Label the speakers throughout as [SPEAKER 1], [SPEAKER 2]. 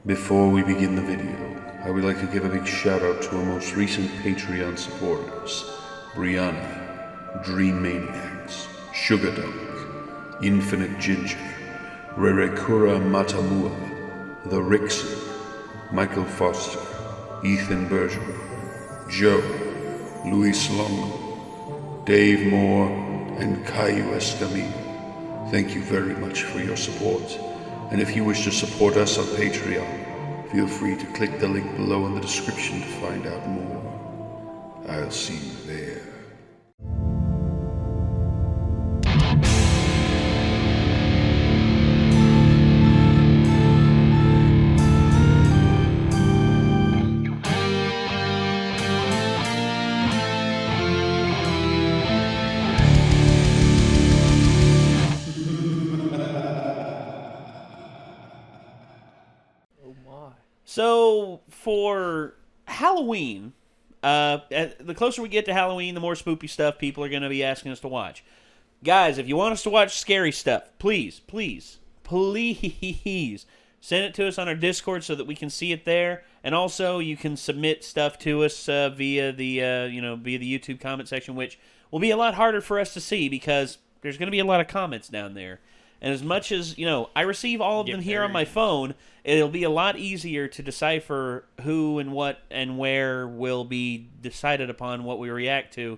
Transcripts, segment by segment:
[SPEAKER 1] Before we begin the video, I would like to give a big shout out to our most recent Patreon supporters: Brianna, Dream Maniacs, Sugar Dog, Infinite Ginger, Rerekura Matamua, The Rixon, Michael Foster, Ethan Bergeron, Joe, Luis Longo, Dave Moore, and Caio Escamillo. Thank you very much for your support. And if you wish to support us on Patreon, feel free to click the link below in the description to find out more. I'll see you there.
[SPEAKER 2] So, for Halloween, the closer we get to Halloween, the more spooky stuff people are going to be asking us to watch. Guys, if you want us to watch scary stuff, please send it to us on our Discord so that we can see it there. And also, you can submit stuff to us via the YouTube comment section, which will be a lot harder for us to see because there's going to be a lot of comments down there. And as much as, I receive all of them here on my phone, it'll be a lot easier to decipher who and what and where will be decided upon what we react to.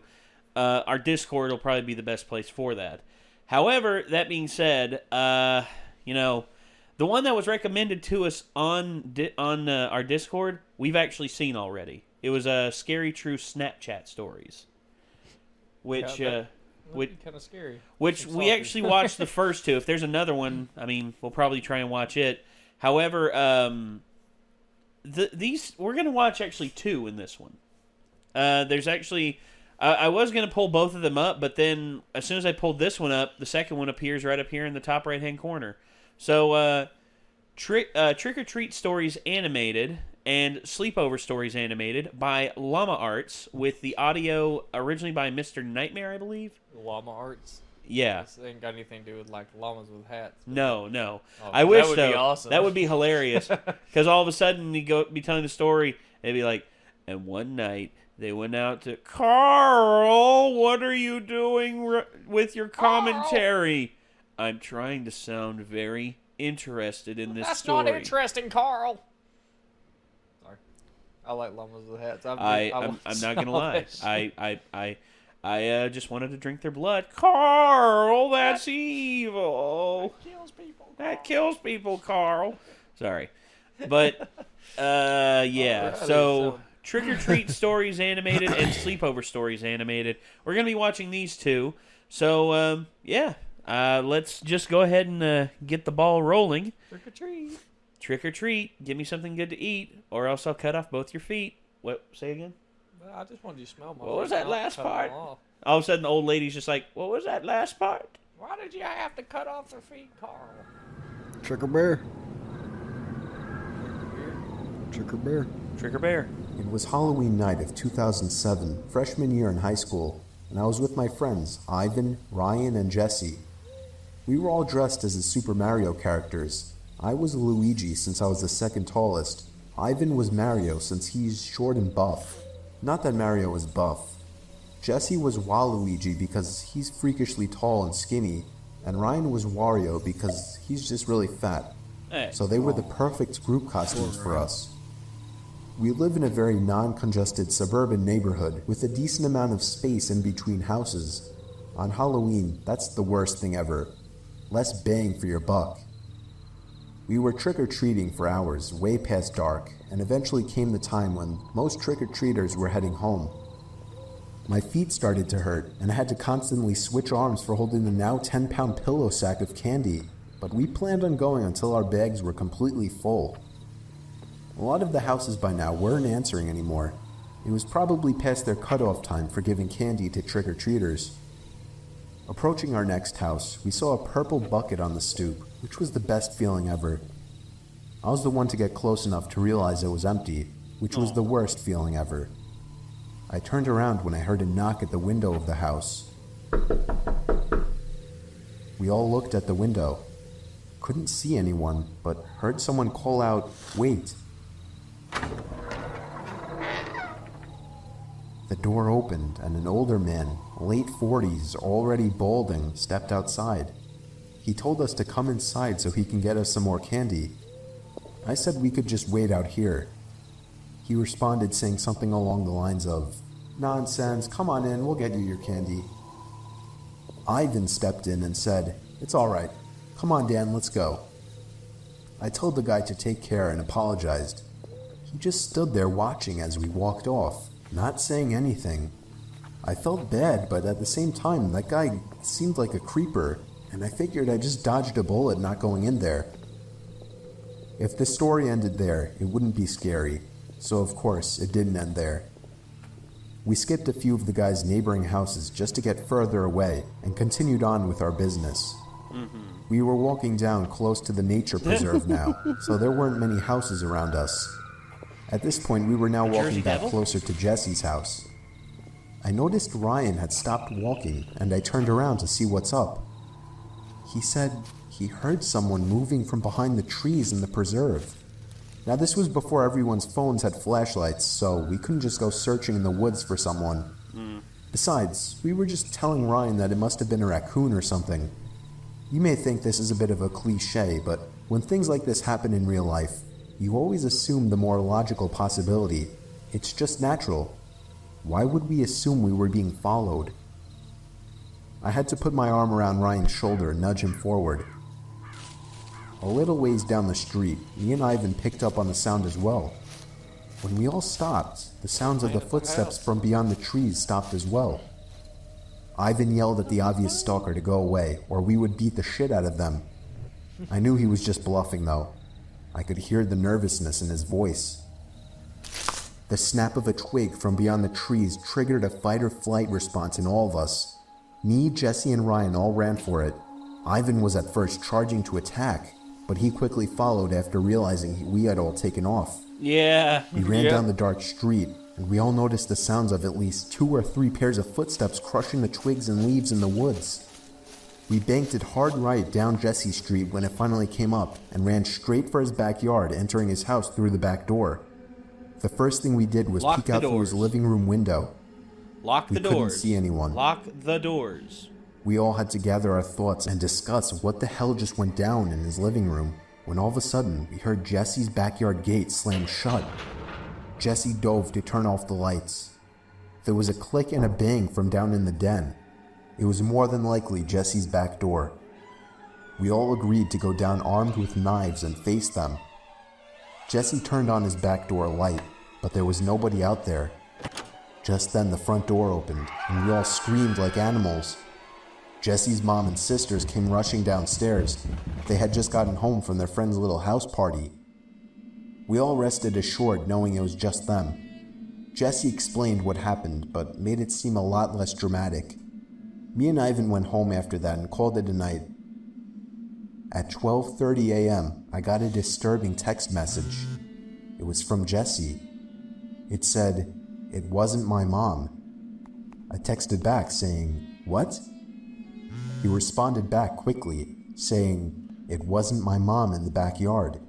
[SPEAKER 2] Our Discord will probably be the best place for that. However, that being said, the one that was recommended to us on our Discord, we've actually seen already. It was Scary True Snapchat Stories, which...
[SPEAKER 3] Would be kind of scary.
[SPEAKER 2] Which we actually watched the first two. If there's another one, we'll probably try and watch it. However, these we're going to watch actually two in this one. There's actually, I was going to pull both of them up, but then as soon as I pulled this one up, the second one appears right up here in the top right-hand corner. So, Trick or Treat Stories Animated and Sleepover Stories Animated by Llama Arts, with the audio originally by Mr. Nightmare, I believe.
[SPEAKER 3] Llama Arts?
[SPEAKER 2] Yeah.
[SPEAKER 3] This ain't got anything to do with, llamas with hats.
[SPEAKER 2] No.
[SPEAKER 3] Oh,
[SPEAKER 2] I wish,
[SPEAKER 3] that would
[SPEAKER 2] though.
[SPEAKER 3] be awesome.
[SPEAKER 2] That would be hilarious. Because all of a sudden, you be telling the story, and it'd be like, and one night, they went out to, Carl, what are you doing with your commentary? Carl. I'm trying to sound very interested in this story.
[SPEAKER 3] That's not interesting, Carl. Sorry. I like llamas with hats.
[SPEAKER 2] I'm not going to lie. I just wanted to drink their blood. Carl, that's evil. That kills people, Carl. Sorry. But, yeah. So, Trick or Treat Stories Animated and Sleepover Stories Animated. We're going to be watching these two. So, let's just go ahead and get the ball rolling.
[SPEAKER 3] Trick or treat.
[SPEAKER 2] Trick or treat. Give me something good to eat, or else I'll cut off both your feet. What? Say again?
[SPEAKER 3] I just wanted you to smell my
[SPEAKER 2] What was that last part?
[SPEAKER 3] All
[SPEAKER 2] of a sudden, the old lady's just like, what was that last part?
[SPEAKER 3] Why did you have to cut off their feet, Carl?
[SPEAKER 4] Trick or bear? Trick or bear?
[SPEAKER 2] Trick or bear.
[SPEAKER 5] It was Halloween night of 2007, freshman year in high school, and I was with my friends, Ivan, Ryan, and Jesse. We were all dressed as the Super Mario characters. I was Luigi since I was the second tallest. Ivan was Mario since he's short and buff. Not that Mario was buff. Jesse was Waluigi because he's freakishly tall and skinny, and Ryan was Wario because he's just really fat.
[SPEAKER 2] Hey.
[SPEAKER 5] So they were the perfect group costumes for us. We live in a very non-congested suburban neighborhood with a decent amount of space in between houses. On Halloween, that's the worst thing ever. Less bang for your buck. We were trick-or-treating for hours, way past dark, and eventually came the time when most trick-or-treaters were heading home. My feet started to hurt, and I had to constantly switch arms for holding the now 10-pound pillow sack of candy, but we planned on going until our bags were completely full. A lot of the houses by now weren't answering anymore. It was probably past their cutoff time for giving candy to trick-or-treaters. Approaching our next house, we saw a purple bucket on the stoop, which was the best feeling ever. I was the one to get close enough to realize it was empty, which was the worst feeling ever. I turned around when I heard a knock at the window of the house. We all looked at the window. couldn't see anyone, but heard someone call out, "Wait." The door opened, and an older man, late 40s, already balding, stepped outside. He told us to come inside so he can get us some more candy. I said we could just wait out here. He responded saying something along the lines of, "Nonsense, come on in, we'll get you your candy." Ivan stepped in and said, "It's alright. Come on, Dan, let's go." I told the guy to take care and apologized. He just stood there watching as we walked off, not saying anything. I felt bad, but at the same time, that guy seemed like a creeper, and I figured I just dodged a bullet not going in there. If the story ended there, it wouldn't be scary, so of course, it didn't end there. We skipped a few of the guy's neighboring houses just to get further away and continued on with our business. We were walking down close to the nature preserve now, so there weren't many houses around us. At this point, we were now walking back closer to Jesse's house. I noticed Ryan had stopped walking, and I turned around to see what's up. He said he heard someone moving from behind the trees in the preserve. Now, this was before everyone's phones had flashlights, so we couldn't just go searching in the woods for someone. Besides, we were just telling Ryan that it must have been a raccoon or something. You may think this is a bit of a cliche, but when things like this happen in real life, you always assume the more logical possibility. It's just natural. Why would we assume we were being followed? I had to put my arm around Ryan's shoulder and nudge him forward. A little ways down the street, me and Ivan picked up on the sound as well. When we all stopped, the sounds of the footsteps from beyond the trees stopped as well. Ivan yelled at the obvious stalker to go away, or we would beat the shit out of them. I knew he was just bluffing, though. I could hear the nervousness in his voice. The snap of a twig from beyond the trees triggered a fight-or-flight response in all of us. Me, Jesse, and Ryan all ran for it. Ivan was at first charging to attack, but he quickly followed after realizing we had all taken off.
[SPEAKER 2] Yeah.
[SPEAKER 5] We ran down the dark street, and we all noticed the sounds of at least 2 or 3 pairs of footsteps crushing the twigs and leaves in the woods. We banked it hard right down Jesse Street when it finally came up, and ran straight for his backyard, entering his house through the back door. The first thing we did was peek out through his living room window.
[SPEAKER 2] Lock the doors.
[SPEAKER 5] We couldn't see anyone.
[SPEAKER 2] Lock the doors.
[SPEAKER 5] We all had to gather our thoughts and discuss what the hell just went down in his living room, when all of a sudden we heard Jesse's backyard gate slam shut. Jesse dove to turn off the lights. There was a click and a bang from down in the den. It was more than likely Jesse's back door. We all agreed to go down armed with knives and face them. Jesse turned on his back door light, but there was nobody out there. Just then the front door opened, and we all screamed like animals. Jesse's mom and sisters came rushing downstairs. They had just gotten home from their friend's little house party. We all rested assured knowing it was just them. Jesse explained what happened, but made it seem a lot less dramatic. Me and Ivan went home after that and called it a night. At 12:30 a.m., I got a disturbing text message. It was from Jesse. It said, "It wasn't my mom." I texted back saying, "What?" He responded back quickly, saying, "It wasn't my mom in the backyard."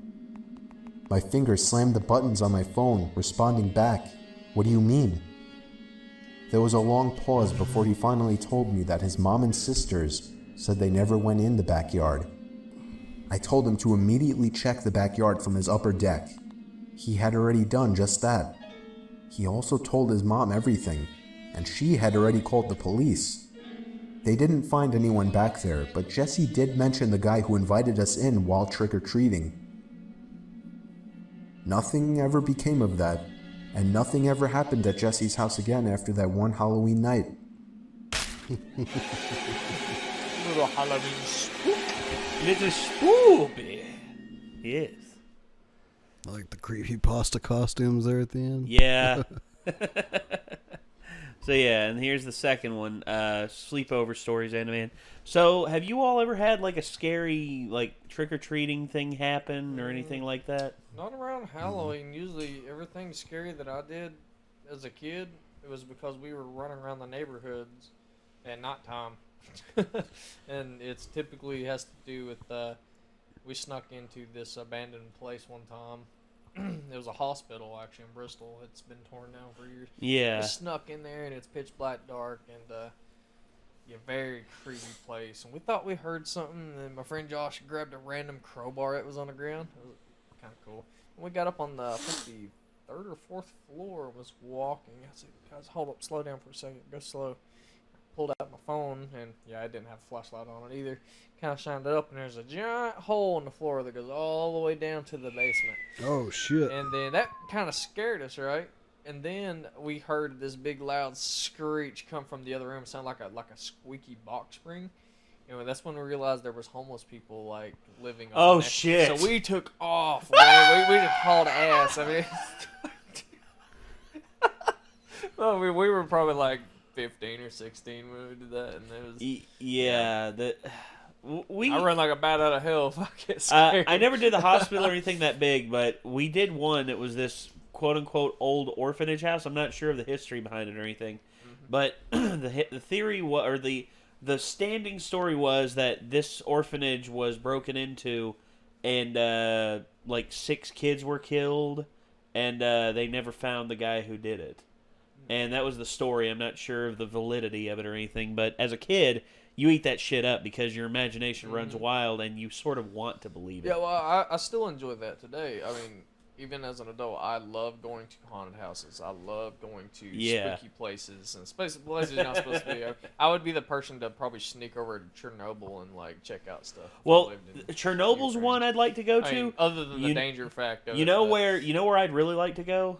[SPEAKER 5] My fingers slammed the buttons on my phone, responding back, "What do you mean?" There was a long pause before he finally told me that his mom and sisters said they never went in the backyard. I told him to immediately check the backyard from his upper deck. He had already done just that. He also told his mom everything, and she had already called the police. They didn't find anyone back there, but Jesse did mention the guy who invited us in while trick-or-treating. Nothing ever became of that, and nothing ever happened at Jesse's house again after that one Halloween night.
[SPEAKER 3] Little Halloween spook.
[SPEAKER 2] Little spoopy. Yes.
[SPEAKER 4] I like the creepypasta costumes there at the end.
[SPEAKER 2] Yeah. So yeah, and here's the second one, Sleepover Stories Animated. So, have you all ever had like a scary like trick-or-treating thing happen or anything like that?
[SPEAKER 3] Not around Halloween. Usually everything scary that I did as a kid, it was because we were running around the neighborhoods at nighttime. And it's typically has to do with we snuck into this abandoned place one time. It was a hospital actually in Bristol. It's been torn down for years.
[SPEAKER 2] Yeah.
[SPEAKER 3] We snuck in there and it's pitch black dark and very creepy place. And we thought we heard something. And then my friend Josh grabbed a random crowbar that was on the ground. It was kind of cool. And we got up on I think the 3rd or 4th floor and was walking. I said, guys, hold up, slow down for a second, go slow. Pulled out my phone, and I didn't have a flashlight on it either. Kind of shined it up, and there's a giant hole in the floor that goes all the way down to the basement.
[SPEAKER 4] Oh, shit.
[SPEAKER 3] And then that kind of scared us, right? And then we heard this big loud screech come from the other room. It sounded like a squeaky box spring. And that's when we realized there was homeless people like living.
[SPEAKER 2] Oh
[SPEAKER 3] on there.
[SPEAKER 2] shit!
[SPEAKER 3] So we took off. Man. we just hauled ass. I mean, well, we were probably like 15 or 16 when we did that, and it was I run like a bat out of hell if I get scared.
[SPEAKER 2] I never did the hospital or anything that big, but we did one. It was this quote-unquote old orphanage house. I'm not sure of the history behind it or anything, but the theory or the standing story was that this orphanage was broken into, and like 6 kids were killed, and they never found the guy who did it. And that was the story. I'm not sure of the validity of it or anything, but as a kid, you eat that shit up because your imagination runs wild and you sort of want to believe it.
[SPEAKER 3] Yeah, well, I still enjoy that today. I mean, even as an adult, I love going to haunted houses. I love going to spooky places and places you're not supposed to be. I would be the person to probably sneak over to Chernobyl and like check out stuff.
[SPEAKER 2] Well, Chernobyl's one I'd like to go to.
[SPEAKER 3] I mean, other than the danger fact of
[SPEAKER 2] you know where I'd really like to go?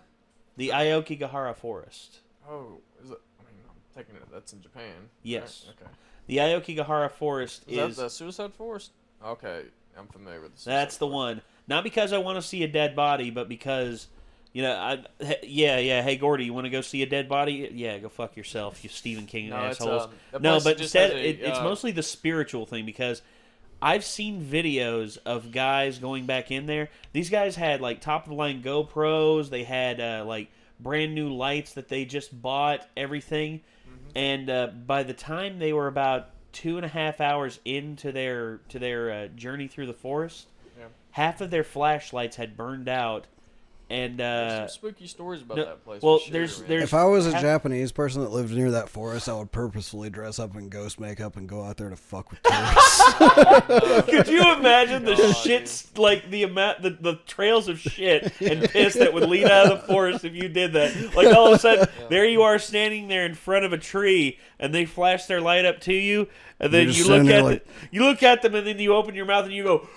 [SPEAKER 2] The Aokigahara Forest.
[SPEAKER 3] Oh, is it? I mean, I'm taking it that's in Japan.
[SPEAKER 2] Yes.
[SPEAKER 3] Right? Okay.
[SPEAKER 2] The Aokigahara Forest
[SPEAKER 3] is that the Suicide Forest? Okay, I'm familiar with the Suicide
[SPEAKER 2] That's the one. Not because I want to see a dead body, but because, hey, Gordy, you want to go see a dead body? Yeah, go fuck yourself, you Stephen King assholes. No, but instead, it's mostly the spiritual thing, because I've seen videos of guys going back in there. These guys had, like, top-of-the-line GoPros. They had, like, brand-new lights that they just bought, everything. And by the time they were about 2.5 hours into their journey through the forest, half of their flashlights had burned out, and
[SPEAKER 3] there's some spooky stories about that place.
[SPEAKER 2] Well,
[SPEAKER 3] sure,
[SPEAKER 2] there's
[SPEAKER 4] if I was a Japanese person that lived near that forest, I would purposefully dress up in ghost makeup and go out there to fuck with tourists.
[SPEAKER 2] Could you imagine the shits, like the amount, the trails of shit and piss that would lead out of the forest if you did that? Like all of a sudden, there you are standing there in front of a tree, and they flash their light up to you, and then you look at them, and then you open your mouth and you go,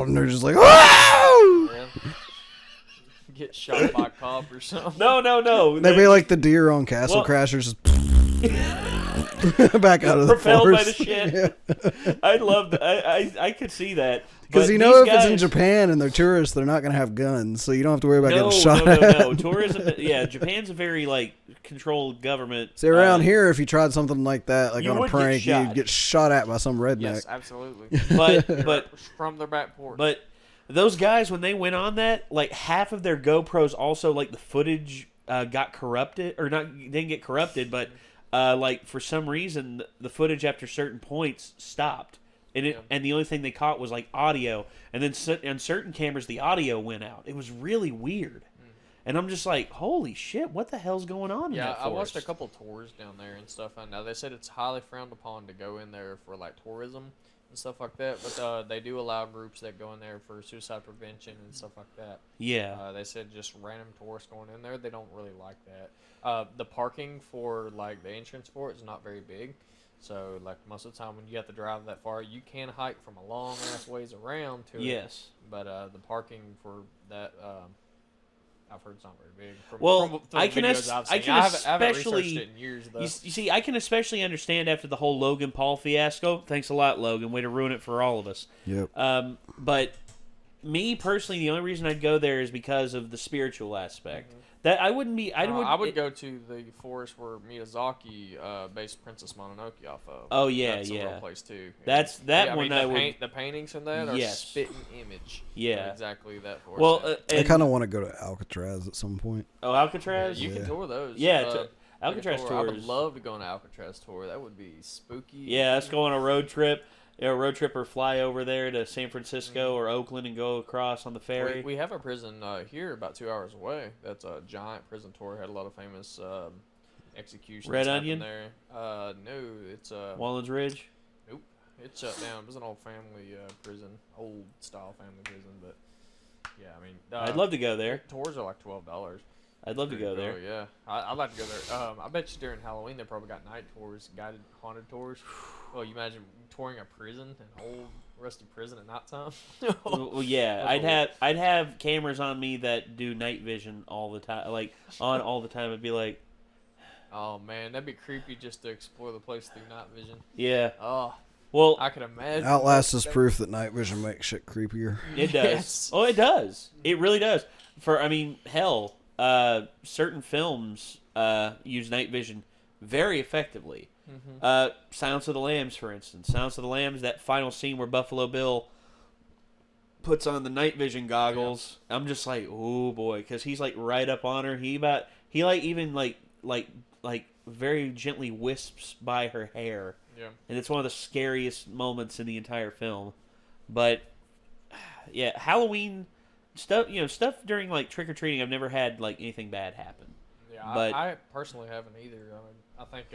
[SPEAKER 4] and they're just like, oh!
[SPEAKER 3] Get shot by a cop or something.
[SPEAKER 2] No.
[SPEAKER 4] They'd be like the deer on Castle Crashers, just back out of the
[SPEAKER 2] propelled
[SPEAKER 4] forest.
[SPEAKER 2] by the shit. Yeah. I'd love that. I could see that.
[SPEAKER 4] Because if it's in Japan and they're tourists, they're not going to have guns, so you don't have to worry about getting shot at.
[SPEAKER 2] No. Tourism, Japan's a very, like, controlled government.
[SPEAKER 4] See, around here, if you tried something like that, like on a prank, you'd get shot at by some redneck.
[SPEAKER 3] Yes, absolutely.
[SPEAKER 2] But
[SPEAKER 3] from their back porch.
[SPEAKER 2] But those guys, when they went on that, like, half of their GoPros also, like, the footage got corrupted, or didn't get corrupted, but, like, for some reason, the footage after certain points stopped. And the only thing they caught was like audio, and then on certain cameras the audio went out. It was really weird, and I'm just like, holy shit, what the hell's going on? in that
[SPEAKER 3] I
[SPEAKER 2] forest?
[SPEAKER 3] watched a couple tours down there and stuff. And now they said it's highly frowned upon to go in there for like tourism and stuff like that. But they do allow groups that go in there for suicide prevention and stuff like that.
[SPEAKER 2] Yeah.
[SPEAKER 3] They said just random tourists going in there, they don't really like that. The parking for like the entrance for it is not very big. So, like, most of the time when you have to drive that far, you can hike from a long-ass ways around to it.
[SPEAKER 2] Yes.
[SPEAKER 3] But the parking for that, I've heard it's not very big.
[SPEAKER 2] From I can
[SPEAKER 3] I haven't researched it in years, though.
[SPEAKER 2] You see, I can especially understand after the whole Logan Paul fiasco. Thanks a lot, Logan. Way to ruin it for all of us.
[SPEAKER 4] Yep.
[SPEAKER 2] But me, personally, the only reason I'd go there is because of the spiritual aspect. That I wouldn't be.
[SPEAKER 3] I would go to the forest where Miyazaki based Princess Mononoke off of.
[SPEAKER 2] Oh yeah,
[SPEAKER 3] that's a real place too.
[SPEAKER 2] That's that one.
[SPEAKER 3] The paintings from that are spitting image.
[SPEAKER 2] Yeah,
[SPEAKER 3] exactly that forest.
[SPEAKER 2] Well,
[SPEAKER 4] I kind of want to go to Alcatraz at some point.
[SPEAKER 2] Oh, Alcatraz.
[SPEAKER 3] You can tour those.
[SPEAKER 2] Yeah, Alcatraz
[SPEAKER 3] I
[SPEAKER 2] tour
[SPEAKER 3] would
[SPEAKER 2] is...
[SPEAKER 3] love to go on an Alcatraz tour. That would be spooky.
[SPEAKER 2] Yeah, let's go on a road trip. Road trip or fly over there to San Francisco or Oakland and go across on the ferry.
[SPEAKER 3] We have a prison here about 2 hours away. That's a giant prison tour. Had a lot of famous executions.
[SPEAKER 2] Red
[SPEAKER 3] happen
[SPEAKER 2] Onion?
[SPEAKER 3] there. No, it's
[SPEAKER 2] Wallens Ridge?
[SPEAKER 3] nope. It's shut down. It was an old family prison, old style family prison. But yeah, I mean,
[SPEAKER 2] I'd love to go there.
[SPEAKER 3] Tours are like $12.
[SPEAKER 2] I'd love to go there.
[SPEAKER 3] Oh yeah, I'd like to go there. I bet you during Halloween they probably got night tours, guided haunted tours. Well, you imagine touring a prison, an old rusty prison at nighttime.
[SPEAKER 2] Well, yeah, I'd have cameras on me that do night vision all the time, like on all the time. I'd be like,
[SPEAKER 3] oh man, that'd be creepy just to explore the place through night vision.
[SPEAKER 2] yeah.
[SPEAKER 3] Oh,
[SPEAKER 2] Well,
[SPEAKER 3] I could imagine.
[SPEAKER 4] Outlast is proof that night vision makes shit creepier.
[SPEAKER 2] it does.
[SPEAKER 3] Yes.
[SPEAKER 2] Oh, it does. It really does. Hell, certain films use night vision very effectively. Silence of the Lambs, for instance. Silence of the Lambs, that final scene where Buffalo Bill puts on the night vision goggles. Yeah. I'm just like, oh boy, because he's like right up on her. He very gently wisps by her hair.
[SPEAKER 3] Yeah.
[SPEAKER 2] And it's one of the scariest moments in the entire film. But yeah, Halloween stuff, stuff during like trick or treating, I've never had like anything bad happen.
[SPEAKER 3] Yeah,
[SPEAKER 2] but
[SPEAKER 3] I personally haven't either. I mean, I think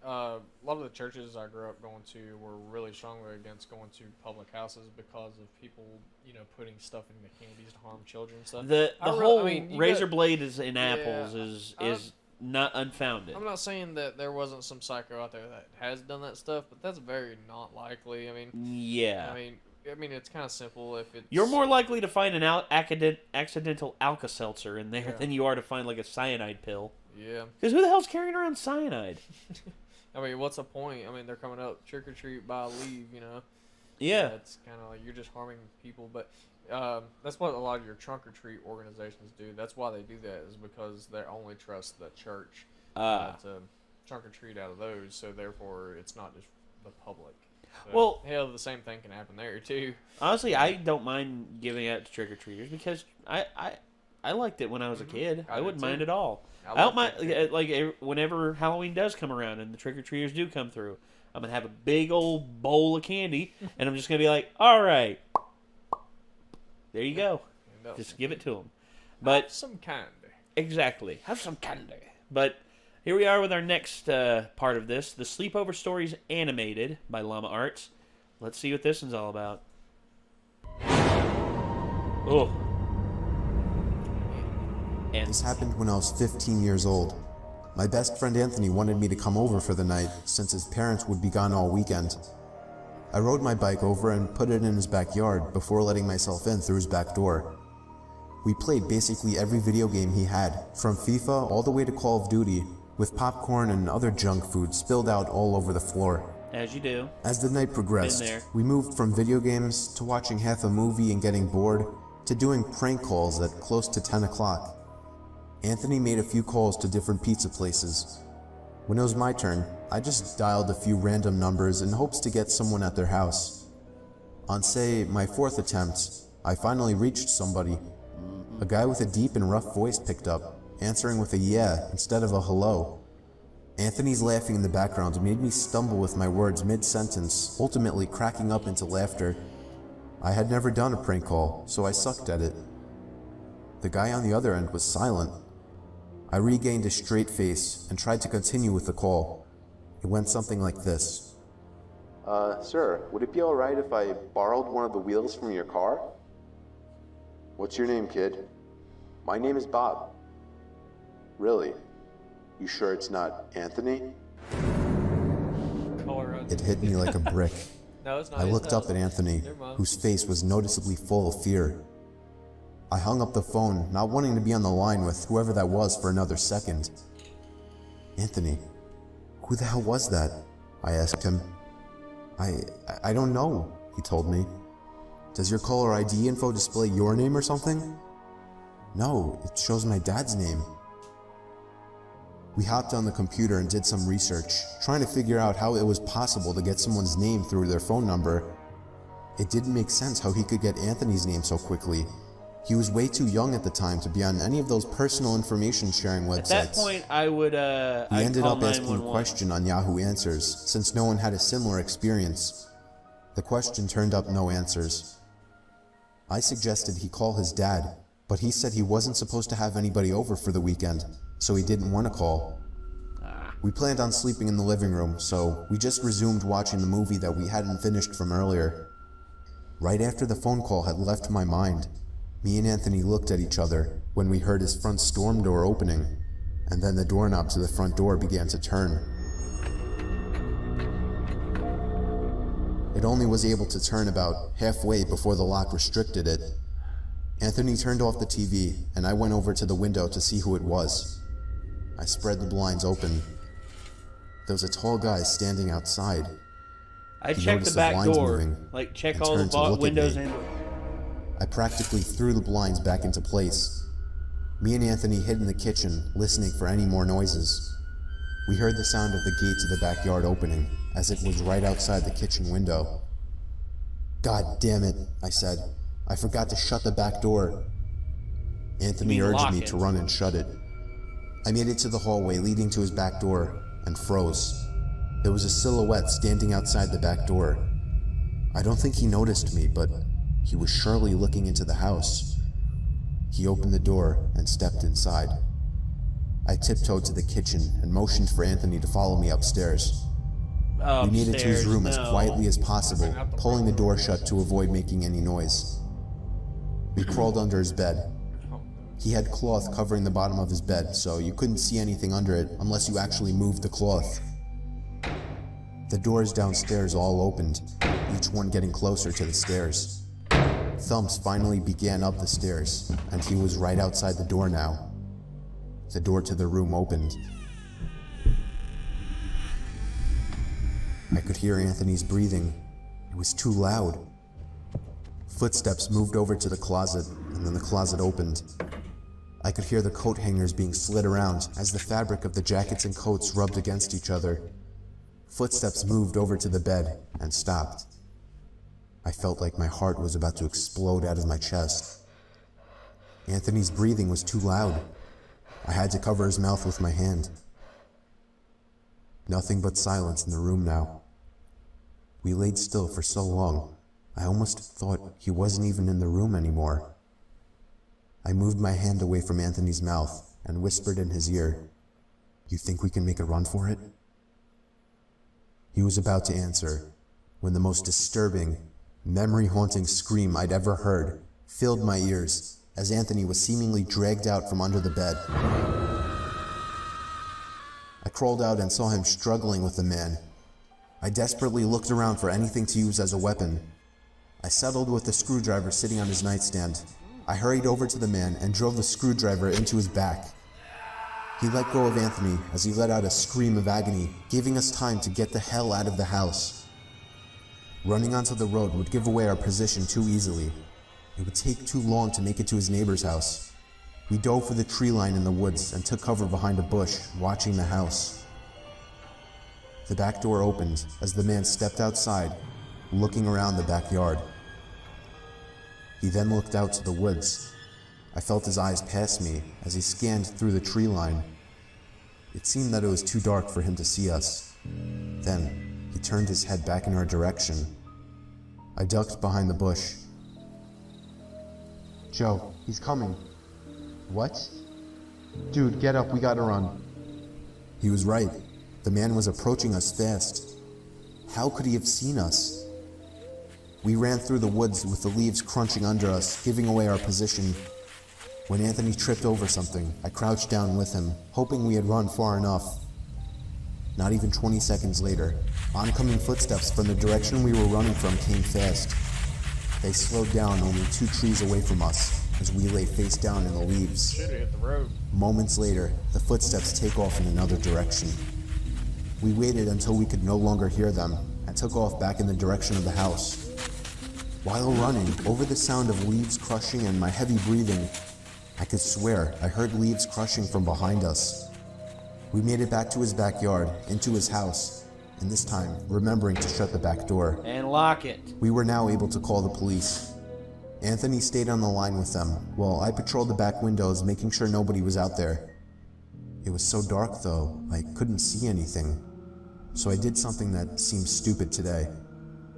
[SPEAKER 3] a lot of the churches I grew up going to were really strongly against going to public houses because of people, putting stuff in the candies to harm children and stuff.
[SPEAKER 2] The whole
[SPEAKER 3] you
[SPEAKER 2] razor
[SPEAKER 3] got-
[SPEAKER 2] blade is in apples is not unfounded.
[SPEAKER 3] I'm not saying that there wasn't some psycho out there that has done that stuff, but that's very not likely. I mean,
[SPEAKER 2] Yeah.
[SPEAKER 3] I mean, it's kind of simple. If it's
[SPEAKER 2] You're more likely to find an accidental Alka-Seltzer in there than you are to find like a cyanide pill.
[SPEAKER 3] Yeah.
[SPEAKER 2] Because who the hell's carrying around cyanide?
[SPEAKER 3] I mean, what's the point? I mean, they're coming up trick or treat by leave,
[SPEAKER 2] Yeah.
[SPEAKER 3] It's kind of like you're just harming people, but that's what a lot of your trunk or treat organizations do. That's why they do that, is because they only trust the church to trunk or treat out of those. So therefore, it's not just the public. So,
[SPEAKER 2] Well-
[SPEAKER 3] hell, the same thing can happen there too.
[SPEAKER 2] Honestly, I don't mind giving out to trick or treaters because I liked it when I was a kid.
[SPEAKER 3] I
[SPEAKER 2] I
[SPEAKER 3] did
[SPEAKER 2] wouldn't
[SPEAKER 3] too.
[SPEAKER 2] mind at all.
[SPEAKER 3] I
[SPEAKER 2] I don't
[SPEAKER 3] liked
[SPEAKER 2] mind
[SPEAKER 3] it.
[SPEAKER 2] like whenever Halloween does come around and the trick or treaters do come through, I'm gonna have a big old bowl of candy and I'm just gonna be like, all right, there you go, just give it to them. But
[SPEAKER 3] Some candy.
[SPEAKER 2] exactly, have some candy. But here we are with our next part of this, the Sleepover Stories animated by Llama Arts. Let's see what this one's all about. Oh. And
[SPEAKER 5] This happened when I was 15 years old. My best friend Anthony wanted me to come over for the night since his parents would be gone all weekend. I rode my bike over and put it in his backyard before letting myself in through his back door. We played basically every video game he had, from FIFA all the way to Call of Duty, with popcorn and other junk food spilled out all over the floor.
[SPEAKER 2] as you do.
[SPEAKER 5] As the night progressed,
[SPEAKER 2] Been there.
[SPEAKER 5] we moved from video games to watching half a movie and getting bored to doing prank calls at close to 10 o'clock. Anthony made a few calls to different pizza places. When it was my turn, I just dialed a few random numbers in hopes to get someone at their house. On, say, my fourth attempt, I finally reached somebody. A guy with a deep and rough voice picked up, answering with a yeah instead of a hello. Anthony's laughing in the background made me stumble with my words mid-sentence, ultimately cracking up into laughter. I had never done a prank call, so I sucked at it. The guy on the other end was silent. I regained a straight face and tried to continue with the call. It went something like this. Sir, would it be alright if I borrowed one of the wheels from your car? What's your name, kid? My name is Bob. Really? You sure it's not Anthony?
[SPEAKER 3] Colorado.
[SPEAKER 5] It hit me like a brick.
[SPEAKER 3] No, it's not.
[SPEAKER 5] I
[SPEAKER 3] his
[SPEAKER 5] looked up
[SPEAKER 3] house.
[SPEAKER 5] at Anthony,
[SPEAKER 3] Never mind.
[SPEAKER 5] whose face was noticeably full of fear. I hung up the phone, not wanting to be on the line with whoever that was for another second. Anthony, who the hell was that? I asked him. I don't know, he told me. Does your caller ID info display your name or something? No, it shows my dad's name. We hopped on the computer and did some research, trying to figure out how it was possible to get someone's name through their phone number. It didn't make sense how he could get Anthony's name so quickly. He was way too young at the time to be on any of those personal information sharing websites.
[SPEAKER 2] At that point, I would.
[SPEAKER 5] We
[SPEAKER 2] I'd
[SPEAKER 5] ended
[SPEAKER 2] call
[SPEAKER 5] up asking a
[SPEAKER 2] 911.
[SPEAKER 5] question on Yahoo Answers, since no one had a similar experience. The question turned up no answers. I suggested he call his dad, but he said he wasn't supposed to have anybody over for the weekend, so he didn't want to call. We planned on sleeping in the living room, so we just resumed watching the movie that we hadn't finished from earlier. Right after the phone call had left my mind, me and Anthony looked at each other when we heard his front storm door opening, and then the doorknob to the front door began to turn. It only was able to turn about halfway before the lock restricted it. Anthony turned off the TV, and I went over to the window to see who it was. I spread the blinds open. There was a tall guy standing outside.
[SPEAKER 2] I
[SPEAKER 5] He
[SPEAKER 2] checked the
[SPEAKER 5] noticed
[SPEAKER 2] back
[SPEAKER 5] blinds
[SPEAKER 2] door,
[SPEAKER 5] moving
[SPEAKER 2] like check
[SPEAKER 5] and
[SPEAKER 2] all the
[SPEAKER 5] turned to look at
[SPEAKER 2] windows
[SPEAKER 5] me.
[SPEAKER 2] and.
[SPEAKER 5] I practically threw the blinds back into place. Me and Anthony hid in the kitchen, listening for any more noises. We heard the sound of the gate to the backyard opening, as it was right outside the kitchen window. "God damn it," I said. "I forgot to shut the back door." Anthony
[SPEAKER 2] mean
[SPEAKER 5] urged
[SPEAKER 2] lock
[SPEAKER 5] me
[SPEAKER 2] it.
[SPEAKER 5] to run and shut it. I made it to the hallway leading to his back door, and froze. There was a silhouette standing outside the back door. I don't think he noticed me, but he was surely looking into the house. He opened the door and stepped inside. I tiptoed to the kitchen and motioned for Anthony to follow me upstairs. We made it to his room as quietly as possible, pulling the door shut to avoid making any noise. We crawled under his bed. He had cloth covering the bottom of his bed, so you couldn't see anything under it unless you actually moved the cloth. The doors downstairs all opened, each one getting closer to the stairs. Thumps finally began up the stairs, and he was right outside the door now. The door to the room opened. I could hear Anthony's breathing. It was too loud. Footsteps moved over to the closet, and then the closet opened. I could hear the coat hangers being slid around as the fabric of the jackets and coats rubbed against each other. Footsteps moved over to the bed and stopped. I felt like my heart was about to explode out of my chest. Anthony's breathing was too loud. I had to cover his mouth with my hand. Nothing but silence in the room now. We laid still for so long, I almost thought he wasn't even in the room anymore. I moved my hand away from Anthony's mouth and whispered in his ear, "You think we can make a run for it?" He was about to answer when the most disturbing, memory-haunting scream I'd ever heard filled my ears as Anthony was seemingly dragged out from under the bed. I crawled out and saw him struggling with the man. I desperately looked around for anything to use as a weapon. I settled with the screwdriver sitting on his nightstand. I hurried over to the man and drove the screwdriver into his back. He let go of Anthony as he let out a scream of agony, giving us time to get the hell out of the house. Running onto the road would give away our position too easily. It would take too long to make it to his neighbor's house. We dove for the tree line in the woods and took cover behind a bush, watching the house. The back door opened as the man stepped outside, looking around the backyard. He then looked out to the woods. I felt his eyes pass me as he scanned through the tree line. It seemed that it was too dark for him to see us. Then, he turned his head back in our direction. I ducked behind the bush. "Joe, he's coming." "What?" "Dude, get up, we gotta run." He was right. The man was approaching us fast. How could he have seen us? We ran through the woods with the leaves crunching under us, giving away our position. When Anthony tripped over something, I crouched down with him, hoping we had run far enough. Not even 20 seconds later, oncoming footsteps from the direction we were running from came fast. They slowed down only 2 trees away from us as we lay face down in the leaves.
[SPEAKER 3] Should've hit the road.
[SPEAKER 5] Moments later, the footsteps take off in another direction. We waited until we could no longer hear them and took off back in the direction of the house. While running, over the sound of leaves crushing and my heavy breathing, I could swear I heard leaves crushing from behind us. We made it back to his backyard, into his house, and this time remembering to shut the back door.
[SPEAKER 2] And lock it.
[SPEAKER 5] We were now able to call the police. Anthony stayed on the line with them, while I patrolled the back windows, making sure nobody was out there. It was so dark, though, I couldn't see anything. So I did something that seems stupid today.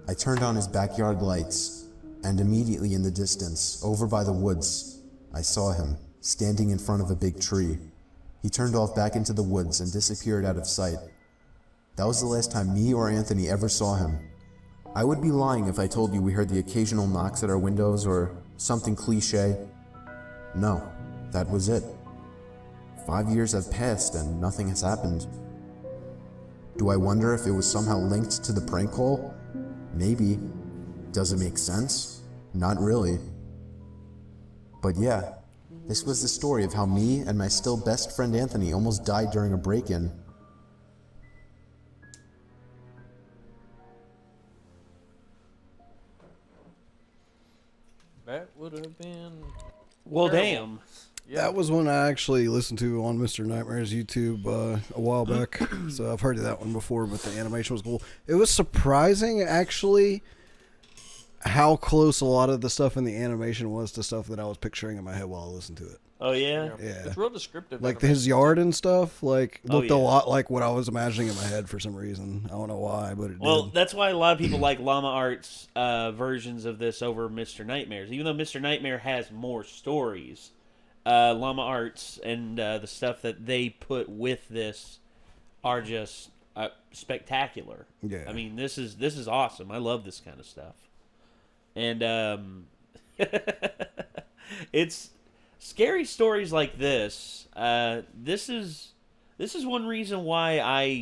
[SPEAKER 5] I turned on his backyard lights, and immediately in the distance, over by the woods, I saw him, standing in front of a big tree. He turned off back into the woods and disappeared out of sight. That was the last time me or Anthony ever saw him. I would be lying if I told you we heard the occasional knocks at our windows or something cliche. No, that was it. 5 years have passed and nothing has happened. Do I wonder if it was somehow linked to the prank call? Maybe. Does it make sense? Not really. But yeah, this was the story of how me and my still best friend Anthony almost died during a break-in.
[SPEAKER 3] That would have been.
[SPEAKER 2] Well,
[SPEAKER 3] terrible.
[SPEAKER 2] damn.
[SPEAKER 3] Yeah.
[SPEAKER 4] That was one I actually listened to on Mr. Nightmare's YouTube a while back. So I've heard of that one before, but the animation was cool. It was surprising, actually, how close a lot of the stuff in the animation was to stuff that I was picturing in my head while I listened to it.
[SPEAKER 2] Oh, yeah?
[SPEAKER 4] Yeah.
[SPEAKER 3] It's real descriptive.
[SPEAKER 4] Like his yard and stuff, like looked
[SPEAKER 2] yeah.
[SPEAKER 4] a lot like what I was imagining in my head for some reason. I don't know why, but it
[SPEAKER 2] Well,
[SPEAKER 4] did.
[SPEAKER 2] that's why a lot of people like Llama Art's versions of this over Mr. Nightmare's. Even though Mr. Nightmare has more stories, Llama Art's and the stuff that they put with this are just spectacular.
[SPEAKER 4] Yeah.
[SPEAKER 2] I mean, this is awesome. I love this kind of stuff. And it's scary stories like this. This is one reason why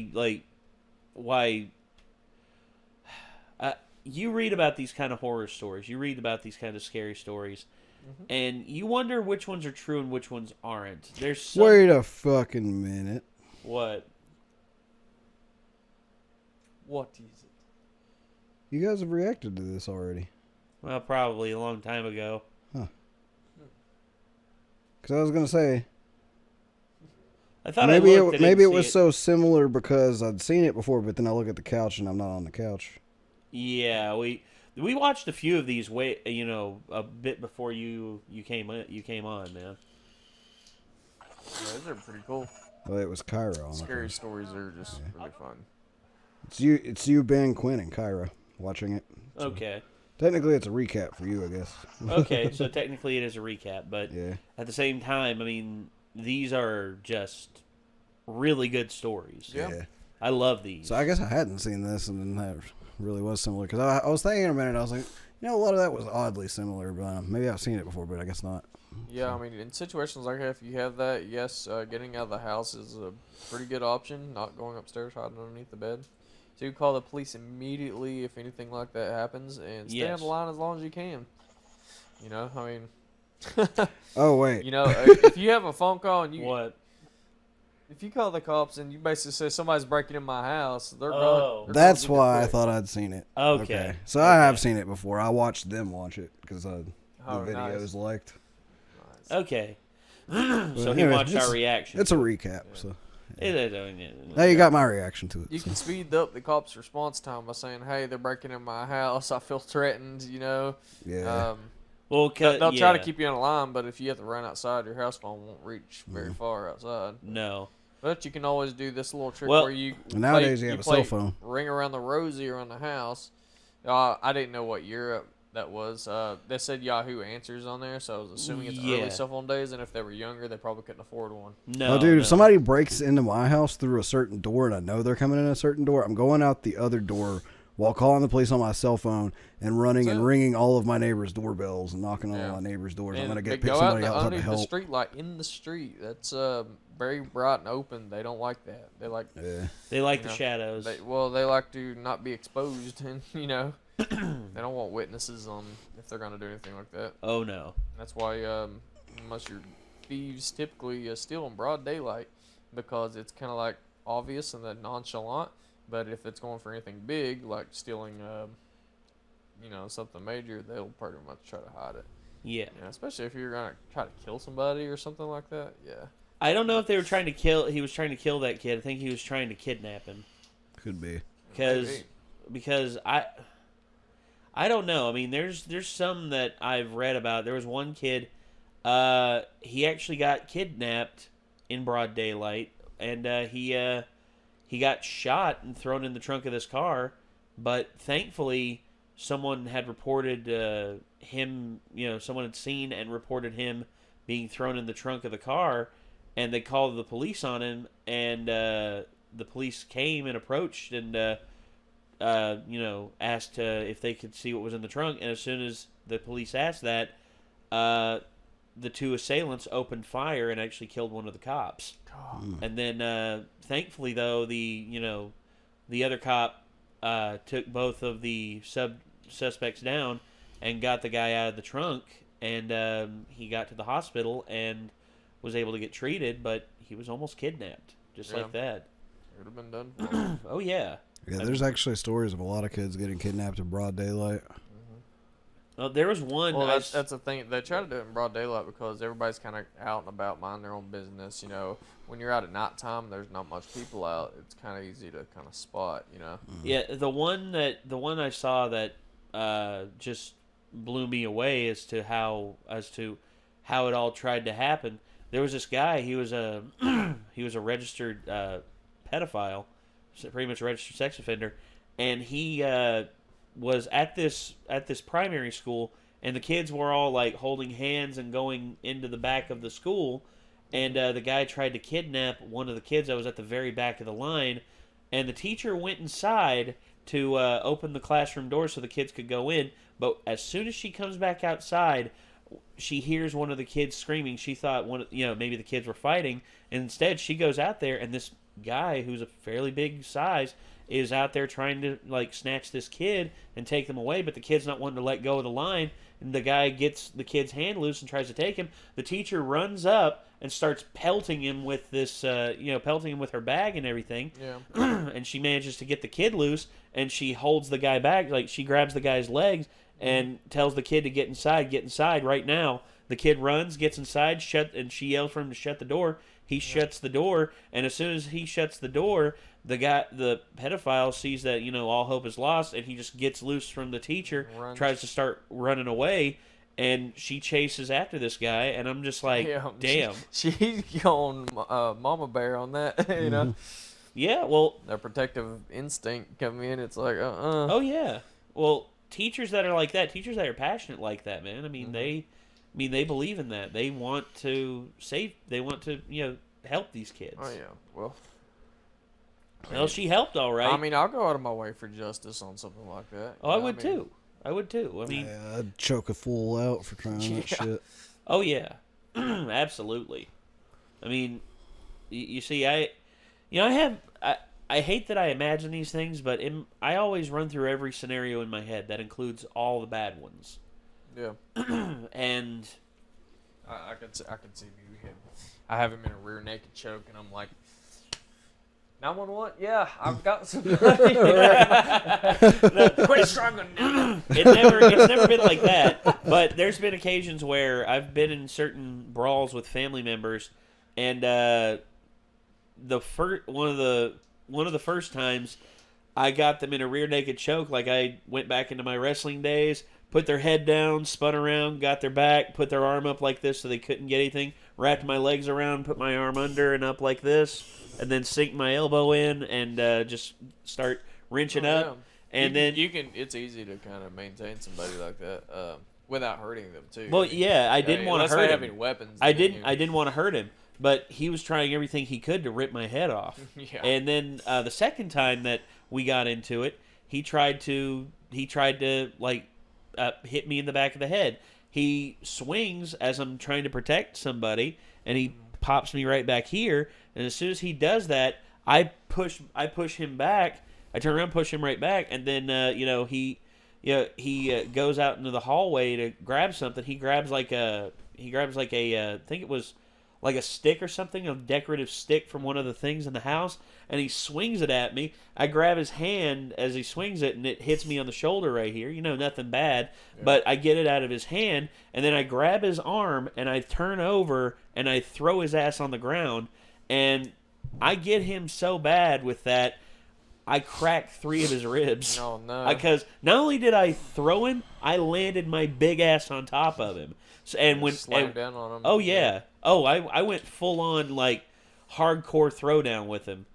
[SPEAKER 2] you read about these kind of horror stories. You read about these kind of scary stories, and you wonder which ones are true and which ones aren't. There's some,
[SPEAKER 4] Wait a fucking minute.
[SPEAKER 2] what?
[SPEAKER 3] What is it?
[SPEAKER 4] You guys have reacted to this already.
[SPEAKER 2] Well, probably a long time ago.
[SPEAKER 4] Because I was going to say,
[SPEAKER 2] I thought
[SPEAKER 4] maybe
[SPEAKER 2] I looked,
[SPEAKER 4] it was so similar because I'd seen it before, but then I look at the couch and I'm not on the couch.
[SPEAKER 2] Yeah, we watched a few of these a bit before you came on, man.
[SPEAKER 3] Yeah, those are pretty cool.
[SPEAKER 4] Well, it was Kyra. On
[SPEAKER 3] Scary
[SPEAKER 4] it.
[SPEAKER 3] stories are just really fun.
[SPEAKER 4] It's you, Ben, Quinn, and Kyra watching it. So
[SPEAKER 2] Okay.
[SPEAKER 4] technically, it's a recap for you, I guess.
[SPEAKER 2] Okay, so technically it is a recap, but
[SPEAKER 4] Yeah.
[SPEAKER 2] at the same time, I mean, these are just really good stories.
[SPEAKER 3] Yeah.
[SPEAKER 2] I love these.
[SPEAKER 4] So I guess I hadn't seen this, and then that really was similar. Because I was thinking a minute, I was like, a lot of that was oddly similar, but maybe I've seen it before, but I guess not.
[SPEAKER 3] Yeah, I mean, in situations like that, if you have that, yes, getting out of the house is a pretty good option. Not going upstairs, hiding underneath the bed. So you call the police immediately if anything like that happens, and stay on
[SPEAKER 2] Yes.
[SPEAKER 3] the line as long as you can. You know, I mean,
[SPEAKER 4] Oh, wait.
[SPEAKER 3] you know, if you have a phone call and
[SPEAKER 2] What?
[SPEAKER 3] if you call the cops and you basically say somebody's breaking in my house, they're
[SPEAKER 2] Oh.
[SPEAKER 3] going.
[SPEAKER 4] That's why I thought I'd seen it.
[SPEAKER 2] Okay.
[SPEAKER 4] So I have seen it before. I watched them watch it because the
[SPEAKER 3] Oh,
[SPEAKER 4] videos
[SPEAKER 3] nice.
[SPEAKER 4] liked.
[SPEAKER 2] Okay. So
[SPEAKER 4] But
[SPEAKER 2] he
[SPEAKER 4] anyway,
[SPEAKER 2] watched our reaction.
[SPEAKER 4] It's a recap. So now you got my reaction to it.
[SPEAKER 3] You
[SPEAKER 4] so.
[SPEAKER 3] can speed up the cops' response time by saying, "Hey, they're breaking in my house. I feel threatened." You know.
[SPEAKER 4] Yeah.
[SPEAKER 2] Well,
[SPEAKER 3] They'll try to keep you on the line, but if you have to run outside, your house phone won't reach
[SPEAKER 4] Mm-hmm.
[SPEAKER 3] very far outside.
[SPEAKER 2] No.
[SPEAKER 3] But you can always do this little trick
[SPEAKER 2] Well,
[SPEAKER 3] where you
[SPEAKER 4] nowadays you have a
[SPEAKER 3] play
[SPEAKER 4] cell phone.
[SPEAKER 3] Ring around the rosy around the house. I didn't know what year that was. They said Yahoo Answers on there, so I was assuming it's
[SPEAKER 2] Yeah.
[SPEAKER 3] early cell phone days. And if they were younger, they probably couldn't afford one.
[SPEAKER 2] No.
[SPEAKER 4] Oh, dude,
[SPEAKER 2] no.
[SPEAKER 4] if somebody breaks into my house through a certain door and I know they're coming in a certain door, I'm going out the other door while calling the police on my cell phone and running and ringing all of my neighbors' doorbells and knocking on all my neighbors' doors. I'm
[SPEAKER 3] And
[SPEAKER 4] going to
[SPEAKER 3] they
[SPEAKER 4] get pick
[SPEAKER 3] go out
[SPEAKER 4] somebody else up to
[SPEAKER 3] underneath the
[SPEAKER 4] help.
[SPEAKER 3] street light in the street. That's very bright and open. They don't like that. They like
[SPEAKER 2] They like
[SPEAKER 3] you
[SPEAKER 2] the
[SPEAKER 3] know,
[SPEAKER 2] shadows.
[SPEAKER 3] they like to not be exposed, and you know, they don't want witnesses on if they're gonna do anything like that.
[SPEAKER 2] Oh no.
[SPEAKER 3] That's why most your thieves typically steal in broad daylight because it's kind of like obvious and then nonchalant. But if it's going for anything big, like stealing, something major, they'll pretty much try to hide it.
[SPEAKER 2] Yeah.
[SPEAKER 3] Especially if you're gonna try to kill somebody or something like that. Yeah.
[SPEAKER 2] I don't know if they were trying to kill. He was trying to kill that kid. I think he was trying to kidnap him.
[SPEAKER 4] Could be.
[SPEAKER 2] Because I I don't know. I mean, there's some that I've read about. There was one kid, he actually got kidnapped in broad daylight, and he got shot and thrown in the trunk of this car, but thankfully someone had reported him, someone had seen and reported him being thrown in the trunk of the car, and they called the police on him, and the police came and approached and asked if they could see what was in the trunk, and as soon as the police asked that, the two assailants opened fire and actually killed one of the cops. And then, thankfully, though, the other cop took both of the suspects down and got the guy out of the trunk, and he got to the hospital and was able to get treated, but he was almost kidnapped, just like that.
[SPEAKER 3] It would have been done for him.
[SPEAKER 2] Oh, yeah.
[SPEAKER 4] Yeah, there's actually stories of a lot of kids getting kidnapped in broad daylight.
[SPEAKER 2] There was one.
[SPEAKER 3] Well, that's the thing. They try to do it in broad daylight because everybody's kind of out and about, minding their own business. When you're out at nighttime, there's not much people out. It's kind of easy to kind of spot.
[SPEAKER 2] Yeah, the one I saw that just blew me away as to how it all tried to happen. There was this guy. He was a registered pedophile, pretty much a registered sex offender, and he was at this primary school, and the kids were all like holding hands and going into the back of the school, and the guy tried to kidnap one of the kids that was at the very back of the line, and the teacher went inside to open the classroom door so the kids could go in, but as soon as she comes back outside, she hears one of the kids screaming. She thought maybe the kids were fighting, and instead she goes out there, and this guy who's a fairly big size is out there trying to snatch this kid and take them away, but the kid's not wanting to let go of the line, and the guy gets the kid's hand loose and tries to take him. The teacher runs up and starts pelting him with this, pelting him with her bag and everything.
[SPEAKER 3] Yeah.
[SPEAKER 2] And she manages to get the kid loose, and she holds the guy back, she grabs the guy's legs and tells the kid to get inside right now. The kid runs, gets inside, and she yells for him to shut the door. He shuts the door, and as soon as he shuts the door, the pedophile sees that all hope is lost, and he just gets loose from the teacher, tries to start running away, and she chases after this guy, and I'm just like, damn.
[SPEAKER 3] She's going mama bear on that,
[SPEAKER 2] Yeah, well,
[SPEAKER 3] their protective instinct come in. It's like,
[SPEAKER 2] Oh yeah. Well, teachers that are like that, teachers that are passionate like that, man. I mean, they believe in that. They want to save. They want to help these kids.
[SPEAKER 3] Oh yeah.
[SPEAKER 2] Well, she helped all right.
[SPEAKER 3] I mean, I'll go out of my way for justice on something like that.
[SPEAKER 2] I would too. I would too. I mean,
[SPEAKER 4] I'd choke a fool out for trying that shit.
[SPEAKER 2] Oh yeah, absolutely. I mean, you see, I hate that I imagine these things, but I always run through every scenario in my head. That includes all the bad ones.
[SPEAKER 3] Yeah.
[SPEAKER 2] And
[SPEAKER 3] I can see you. I have him in a rear naked choke, and I'm like, 911? Yeah, I've got somebody. Quit struggling.
[SPEAKER 2] It's never been like that. But there's been occasions where I've been in certain brawls with family members, and one of the first times I got them in a rear naked choke, like I went back into my wrestling days, put their head down, spun around, got their back, put their arm up like this so they couldn't get anything, wrapped my legs around, put my arm under and up like this, and then sink my elbow in and just start wrenching up. And
[SPEAKER 3] it's easy to kind of maintain somebody like that without hurting them too.
[SPEAKER 2] Well, yeah, I didn't want to hurt him.
[SPEAKER 3] Having weapons.
[SPEAKER 2] I didn't want to hurt him, but he was trying everything he could to rip my head off.
[SPEAKER 3] Yeah.
[SPEAKER 2] And then the second time that we got into it, he tried to hit me in the back of the head. He swings as I'm trying to protect somebody, and he pops me right back here. And as soon as he does that, I push him back. I turn around, push him right back, and then he goes out into the hallway to grab something. He grabs like a I think it was like a stick or something, a decorative stick from one of the things in the house, and he swings it at me. I grab his hand as he swings it, and it hits me on the shoulder right here. Nothing bad, but I get it out of his hand, and then I grab his arm, and I turn over, and I throw his ass on the ground, and I get him so bad with that, I cracked 3 of his ribs.
[SPEAKER 3] Oh, no.
[SPEAKER 2] Because not only did I throw him, I landed my big ass on top of him. So, and when
[SPEAKER 3] Slammed down on him.
[SPEAKER 2] Oh yeah. Oh, I went full on like hardcore throwdown with him,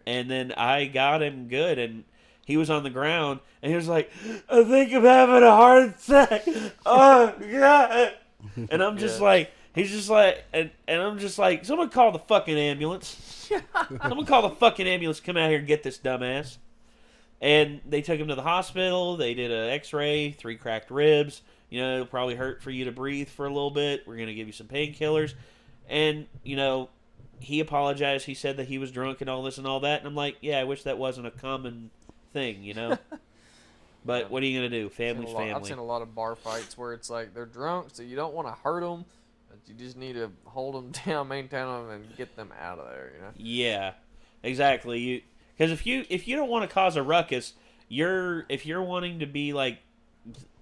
[SPEAKER 2] and then I got him good, and he was on the ground, and he was like, "I think I'm having a heart attack." Oh God! And I'm just like, he's just like, and I'm just like, someone call the fucking ambulance. Someone call the fucking ambulance. Come out here and get this dumbass. And they took him to the hospital. They did an X-ray, 3 cracked ribs. You know, it'll probably hurt for you to breathe for a little bit. We're going to give you some painkillers. And, you know, he apologized. He said that he was drunk and all this and all that. And I'm like, yeah, I wish that wasn't a common thing, you know? But what are you going to do? Family's family.
[SPEAKER 3] I've seen a lot of bar fights where it's like they're drunk, so you don't want to hurt them. But you just need to hold them down, maintain them, and get them out of there, you know?
[SPEAKER 2] Yeah, exactly. Because if you don't want to cause a ruckus, if you're wanting to be like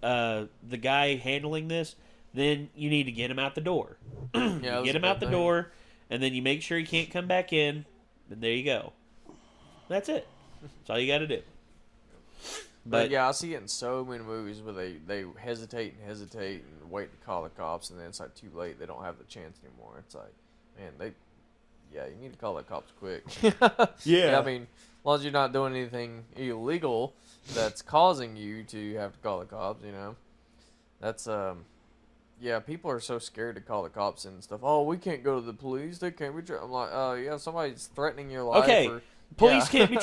[SPEAKER 2] the guy handling this, then you need to get him out the door.
[SPEAKER 3] Yeah,
[SPEAKER 2] get him out the door, and then you make sure he can't come back in, and there you go. That's it. That's all you got to do.
[SPEAKER 3] But yeah, I see it in so many movies where they hesitate and wait to call the cops, and then it's like too late. They don't have the chance anymore. It's like, man, you need to call the cops quick. Yeah, I mean, as long as you're not doing anything illegal that's causing you to have to call the cops, you know. That's yeah, people are so scared to call the cops and stuff. Oh, we can't go to the police. They can't be. I'm like, yeah, somebody's threatening your life.
[SPEAKER 2] Okay.
[SPEAKER 3] Or,
[SPEAKER 2] Police can't be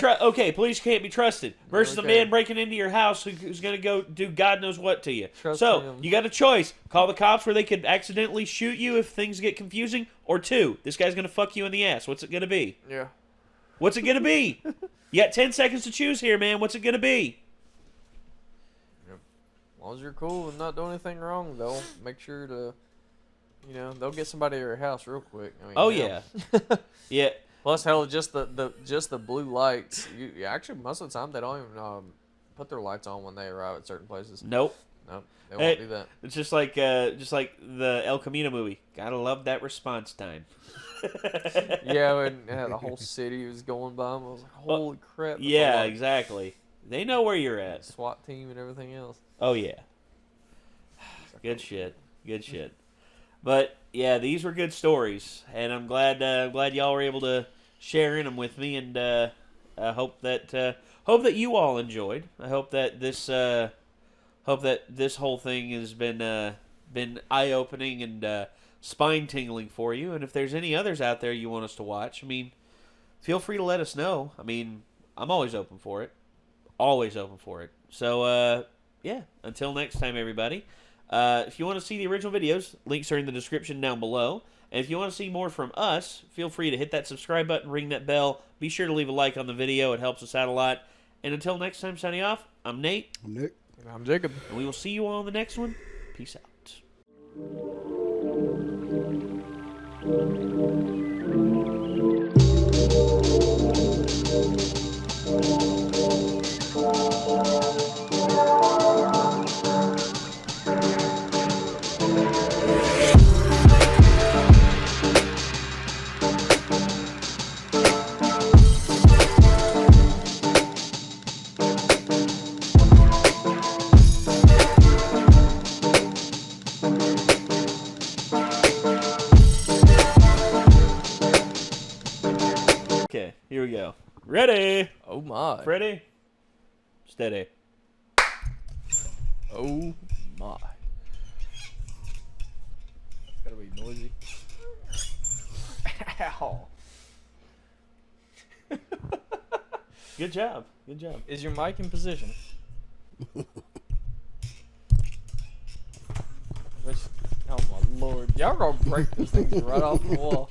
[SPEAKER 2] police can't be trusted versus a
[SPEAKER 3] Okay.
[SPEAKER 2] man breaking into your house who's going to go do God knows what to you.
[SPEAKER 3] Trust
[SPEAKER 2] so
[SPEAKER 3] him.
[SPEAKER 2] you got a choice: call the cops where they could accidentally shoot you if things get confusing, or 2, this guy's going to fuck you in the ass. What's it going to be?
[SPEAKER 3] Yeah.
[SPEAKER 2] What's it going to be? You got 10 seconds to choose here, man. What's it going to be?
[SPEAKER 3] Yep. As long as you're cool and not doing anything wrong, they'll make sure to, you know, they'll get somebody to your house real quick. I mean,
[SPEAKER 2] Oh
[SPEAKER 3] hell.
[SPEAKER 2] yeah, yeah.
[SPEAKER 3] Plus, hell, just the blue lights. You actually, most of the time they don't even put their lights on when they arrive at certain places.
[SPEAKER 2] Nope.
[SPEAKER 3] Nope, they won't do that.
[SPEAKER 2] It's just like the El Camino movie. Gotta love that response time.
[SPEAKER 3] Yeah, when the whole city was going by them, I was like, holy crap. that's a
[SPEAKER 2] Yeah,
[SPEAKER 3] lot.
[SPEAKER 2] exactly. They know where you're at.
[SPEAKER 3] SWAT team and everything else.
[SPEAKER 2] Oh yeah. Good shit. Good shit. But yeah, these were good stories, and I'm glad y'all were able to share in them with me, and I hope that you all enjoyed. I hope that this whole thing has been eye opening and spine tingling for you. And if there's any others out there you want us to watch, I mean, feel free to let us know. I mean, I'm always open for it. Always open for it. So yeah, until next time, everybody. If you want to see the original videos, links are in the description down below. And if you want to see more from us, feel free to hit that subscribe button, ring that bell. Be sure to leave a like on the video. It helps us out a lot. And until next time, signing off, I'm Nate.
[SPEAKER 4] I'm Nick.
[SPEAKER 3] And I'm Jacob.
[SPEAKER 2] And we will see you all on the next one. Peace out. Okay, here we go. Ready?
[SPEAKER 3] Oh my.
[SPEAKER 2] Ready? Steady.
[SPEAKER 3] Oh my. Gotta be noisy. Ow.
[SPEAKER 2] Good job. Good job.
[SPEAKER 3] Is your mic in position? Oh my lord. Y'all gonna break this thing right off the wall.